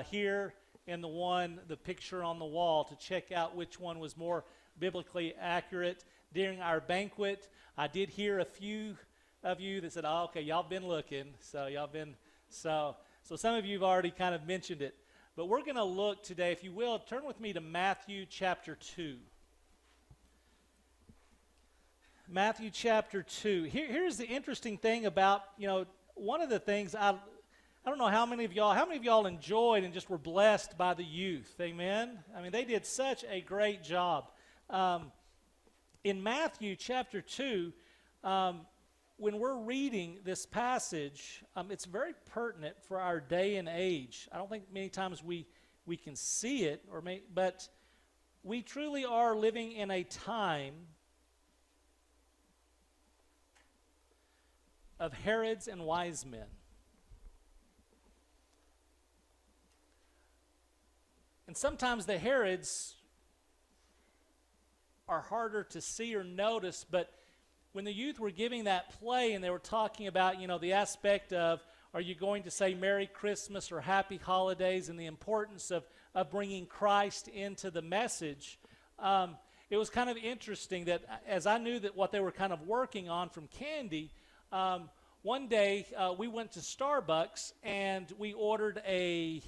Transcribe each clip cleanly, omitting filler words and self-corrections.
here and the picture on the wall, to check out which one was more biblically accurate. During our banquet, I did hear a few of you that said, "Oh, okay, y'all been looking." So some of you have already kind of mentioned it. But we're going to look today, if you will, turn with me to Matthew chapter 2. Matthew chapter 2. Here's the interesting thing about, one of the things I don't know how many of y'all enjoyed and just were blessed by the youth. Amen? I mean, they did such a great job. In Matthew chapter 2, when we're reading this passage, it's very pertinent for our day and age. I don't think many times we can see it, but we truly are living in a time of Herods and wise men. And sometimes the Herods are harder to see or notice, but when the youth were giving that play and they were talking about, the aspect of, are you going to say Merry Christmas or Happy Holidays, and the importance of bringing Christ into the message, it was kind of interesting that as I knew that what they were kind of working on from candy, one day we went to Starbucks and we ordered a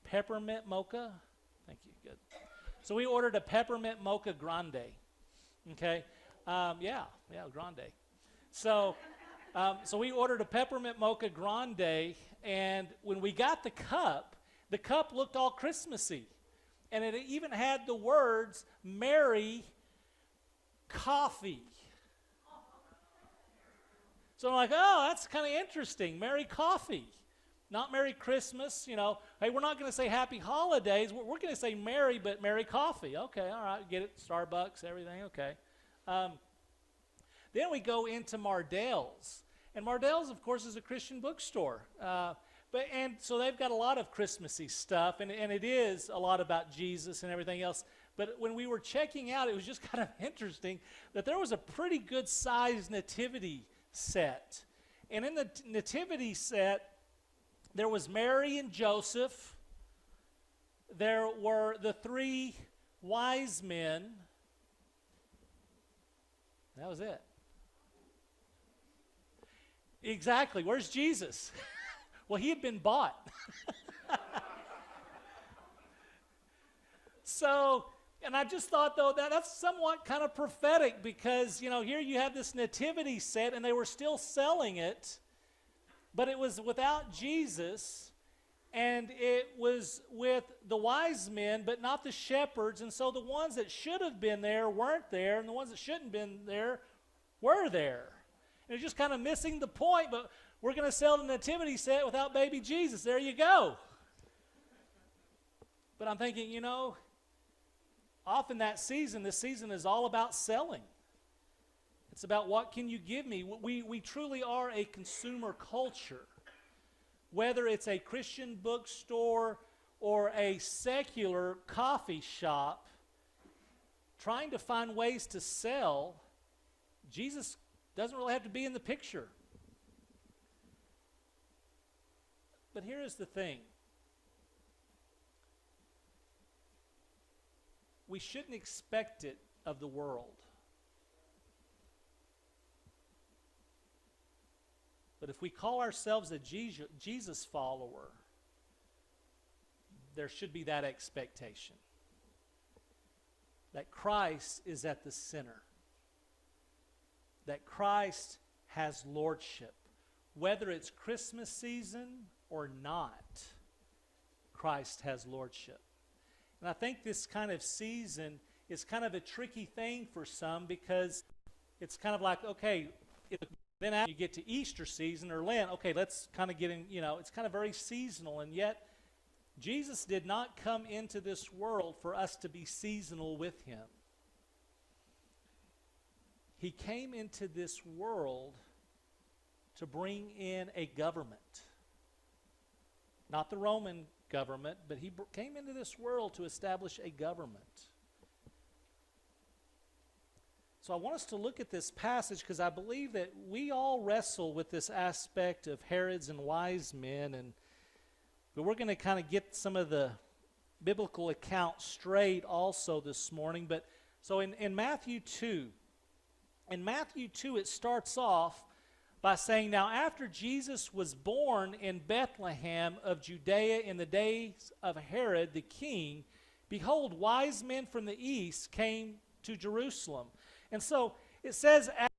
peppermint mocha. Thank you, good. So we ordered a peppermint mocha grande. Okay, grande. So we ordered a peppermint mocha grande, and when we got the cup looked all Christmassy, and it even had the words "Merry Coffee." So I'm like, oh, that's kind of interesting. Merry Coffee. Not Merry Christmas, Hey, we're not going to say Happy Holidays. We're going to say Merry, but Merry Coffee. Okay, all right, get it. Starbucks, everything, okay. Then we go into Mardell's. And Mardell's, of course, is a Christian bookstore. So they've got a lot of Christmassy stuff, and it is a lot about Jesus and everything else. But when we were checking out, it was just kind of interesting that there was a pretty good-sized nativity set. And in the nativity set, there was Mary and Joseph. There were the 3 wise men. That was it. Exactly. Where's Jesus? Well, he had been bought. And I just thought, though, that's somewhat kind of prophetic, because, here you have this nativity set, and they were still selling it, but it was without Jesus, and it was with the wise men, but not the shepherds. And so the ones that should have been there weren't there, and the ones that shouldn't have been there were there. And it's just kind of missing the point, but we're going to sell the nativity set without baby Jesus. There you go. But I'm thinking, often this season is all about selling. It's about, what can you give me? We truly are a consumer culture. Whether it's a Christian bookstore or a secular coffee shop, trying to find ways to sell, Jesus doesn't really have to be in the picture. But here is the thing. We shouldn't expect it of the world. But if we call ourselves a Jesus follower, there should be that expectation. That Christ is at the center. That Christ has lordship. Whether it's Christmas season or not, Christ has lordship. And I think this kind of season is kind of a tricky thing for some, because it's kind of like, okay, then after you get to Easter season or Lent, okay, let's kind of get in, it's kind of very seasonal. And yet, Jesus did not come into this world for us to be seasonal with him. He came into this world to bring in a government. Not the Roman government, but he came into this world to establish a government. So I want us to look at this passage, because I believe that we all wrestle with this aspect of Herods and wise men, and But we're going to kind of get some of the biblical accounts straight also this morning. But so in Matthew 2, it starts off by saying, now after Jesus was born in Bethlehem of Judea in the days of Herod the king, behold, wise men from the east came to Jerusalem. And so it says,